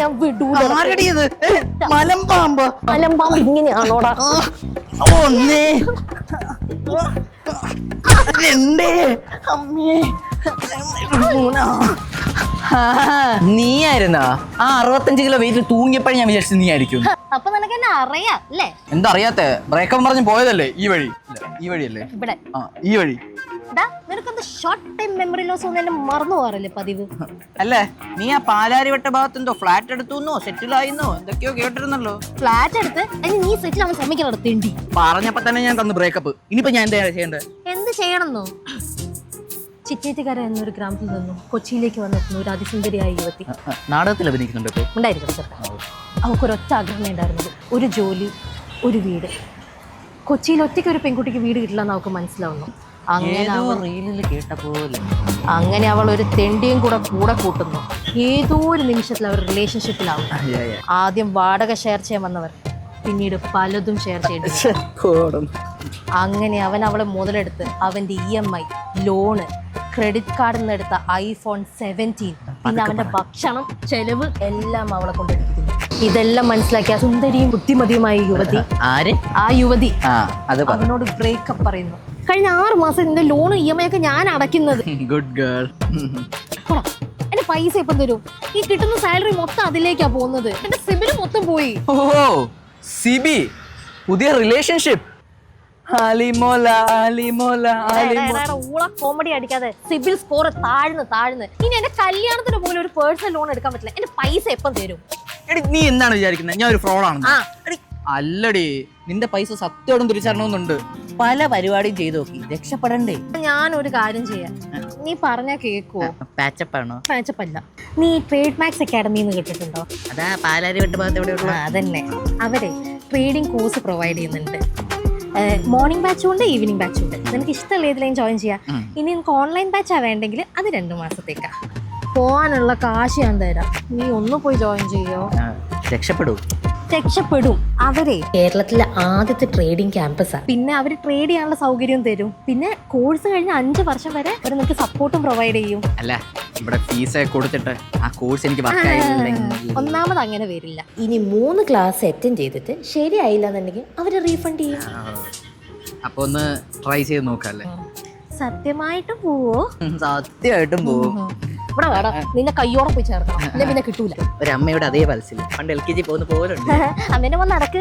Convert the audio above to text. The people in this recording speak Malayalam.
ഞാൻ വിടൂല. മലമ്പാമ്പ് മലമ്പാമ്പ് ഇങ്ങനെയാണോടാ? ഒന്നേ രണ്ടേ അമ്മേ നീയായിരുന്നാ ആ 65 കിലോ വെയിറ്റ് തൂങ്ങിയപ്പോഴും ഞാൻ വിചാരിച്ചു നീ ആയിരിക്കും. അപ്പൊ നിനക്ക് എന്നെ അറിയാം അല്ലേ? എന്താ അറിയാത്തെ? ബ്രേക്കപ്പ് പറഞ്ഞ് പോയതല്ലേ ഈ വഴി? ഈ വഴിയല്ലേ? ഇവിടെ ഈ വഴി. നിനക്കെന്താ ഷോർട്ട് ടൈം മെമ്മറി ലോസ് ഒന്നും എന്നെ മറന്നു പോകാറില്ലേ പതിവ്? അല്ലേ നീ ആ പാലാരിവട്ട ഭാഗത്ത് എന്തോ ഫ്ലാറ്റ് എടുത്തുന്നോ സെറ്റിൽ ആയിന്നോ എന്തൊക്കെയോ കേട്ടിരുന്നല്ലോ. ഫ്ലാറ്റ് എടുത്ത് നീ സെറ്റിൽ ആവാൻ ശ്രമിക്കണ പറഞ്ഞപ്പോ തന്നെ ഞാൻ തന്നു ബ്രേക്കപ്പ്. ഇനിയിപ്പോ ഞാൻ എന്താ ചെയ്യേണ്ടത്? എന്ത് ചെയ്യണമെന്നോ? ചിറ്റേറ്റുകര എന്നൊരു ഗ്രാമത്തിൽ നിന്നും കൊച്ചിയിലേക്ക് വന്നെത്തുന്ന ഒരു അതിസുന്ദരിയായ യുവതി നാടകത്തിൽ അഭിനയിക്കുന്നുണ്ട്. അവൾക്കൊരൊറ്റ ആഗ്രഹമേ ഉണ്ടായിരുന്നത്, ഒരു ജോലി, ഒരു വീട്. കൊച്ചിയിൽ ഒറ്റയ്ക്ക് ഒരു പെൺകുട്ടിക്ക് വീട് കിട്ടില്ല എന്ന് അവൾക്ക് മനസ്സിലാവുന്നു. അങ്ങനെ അവൾ ഒരു തെണ്ടിയും കൂടെ കൂട്ടുന്നു. ഏതോ ഒരു നിമിഷത്തിൽ അവർ റിലേഷൻഷിപ്പിലാവും. ആദ്യം വാടക ഷെയർ ചെയ്യാൻ വന്നവർ പിന്നീട് പലതും ഷെയർ ചെയ്യേണ്ടി. അങ്ങനെ അവൻ അവളെ മുതലെടുത്ത് അവന്റെ EMI, ലോണ്, ക്രെഡിറ്റ് കാർഡിൽ നിന്ന് എടുത്ത iPhone 17, പിന്നെ അവന്റെ ഭക്ഷണം, ചെലവ് എല്ലാം അവളെ കൊണ്ടെടുക്കുന്നു. ഇതെല്ലാം മനസ്സിലാക്കിയ സുന്ദരിയും ബുദ്ധിമതിയുമായ യുവതി ആ യുവതി അവനോട് ബ്രേക്കപ്പ് പറയുന്നു. കഴിഞ്ഞ 6 മാസം നിന്റെ ലോണ് EMI ഒക്കെ ഞാൻ അടയ്ക്കുന്നത്. Good girl. എന്റെ പൈസ എപ്പം തരും? ഈ കിട്ടുന്ന സാലറി മൊത്തം അതിലേക്കാ പോകുന്നത്. എന്റെ സിബില് മൊത്തം പോയി. സിബി പുതിയ റിലേഷൻഷിപ്പ്. കോമഡി അടിക്കാതെ സിബിൽ സ്കോർ താഴ്ന്ന് ഇനി എന്റെ കല്യാണത്തിന് പോലും ഒരു പേഴ്സണൽ ലോൺ എടുക്കാൻ പറ്റില്ല. എന്റെ പൈസ എപ്പം തരും? നീ എന്താണ് വിചാരിക്കുന്നത് ഞാൻ ഒരു ഫ്രോഡാണെന്ന്? അല്ലടി, നിന്റെ പൈസ സത്യത്തോടും തിരിച്ചറിയണമെന്നുണ്ട്. പല പരിപാടിയും ചെയ്തു നോക്കി, രക്ഷപ്പെടണ്ടേ? ഞാനൊരു കാര്യം ചെയ്യാം, നീ പറഞ്ഞാ കേക്കുവോ? പാച്ചപ്പാണോ? പാച്ചപ്പല്ല. നീ ട്രേഡ് മാക്സ് അക്കാഡമിന്ന് കേട്ടിട്ടുണ്ടോ? അതാ പാലാരിവട്ട ഭാഗത്ത് എവിടെയുള്ള? അതന്നെ. അവരെ ട്രേഡിംഗ് കോഴ്സ് പ്രൊവൈഡ് ചെയ്യുന്നുണ്ട്. മോർണിംഗ് ബാച്ചും ഉണ്ട്, ഈവനിങ് ബാച്ചും ഉണ്ട്. നിനക്ക് ഇഷ്ടമുള്ള ഏതിലേയും ജോയിൻ ചെയ്യാം. ഇനി നിനക്ക് ഓൺലൈൻ ബാച്ചാ വേണ്ടെങ്കിൽ അത് 2 മാസത്തേക്കാ. പോവാനുള്ള കാശ് ഞാൻ തരാം, നീ ഒന്ന് പോയി ജോയിൻ ചെയ്യോ? രക്ഷപ്പെടും. അവരെ കേരളത്തിലെ ആദ്യത്തെ ട്രേഡിംഗ് ക്യാമ്പസാണ്. പിന്നെ അവർ ട്രേഡ് ചെയ്യാനുള്ള സൗകര്യം തരും. പിന്നെ കോഴ്സ് കഴിഞ്ഞ 5 വർഷം വരെ അവർ നിനക്ക് സപ്പോർട്ടും പ്രൊവൈഡ് ചെയ്യും. അല്ല, ഇവിടെ ഫീസ് കൊടുത്തിട്ട് ആ കോഴ്സ് എനിക്ക് ഒന്നാമത് അങ്ങനെ വരില്ല. ഇനി 3 ക്ലാസ് അറ്റൻഡ് ചെയ്തിട്ട് ശരിയായില്ല എന്നുണ്ടെങ്കിൽ അവര് റീഫണ്ട് ചെയ്യും. അപ്പൊ ഒന്ന് ട്രൈ ചെയ്ത് നോക്കാല്ലേ? സത്യമായിട്ടും പോവോ? സത്യമായിട്ടും പോവും. ഇവിടെ വേടാ, നിന്നെ കയ്യോടെ പോയി ചേർക്കണം, പിന്നെ കിട്ടൂല. ഒരു അമ്മയുടെ അതേ പൾസിൽ പണ്ട് LKG പോകുന്ന പോലുണ്ട്. അമ്മേനെ വന്ന് നടക്ക്.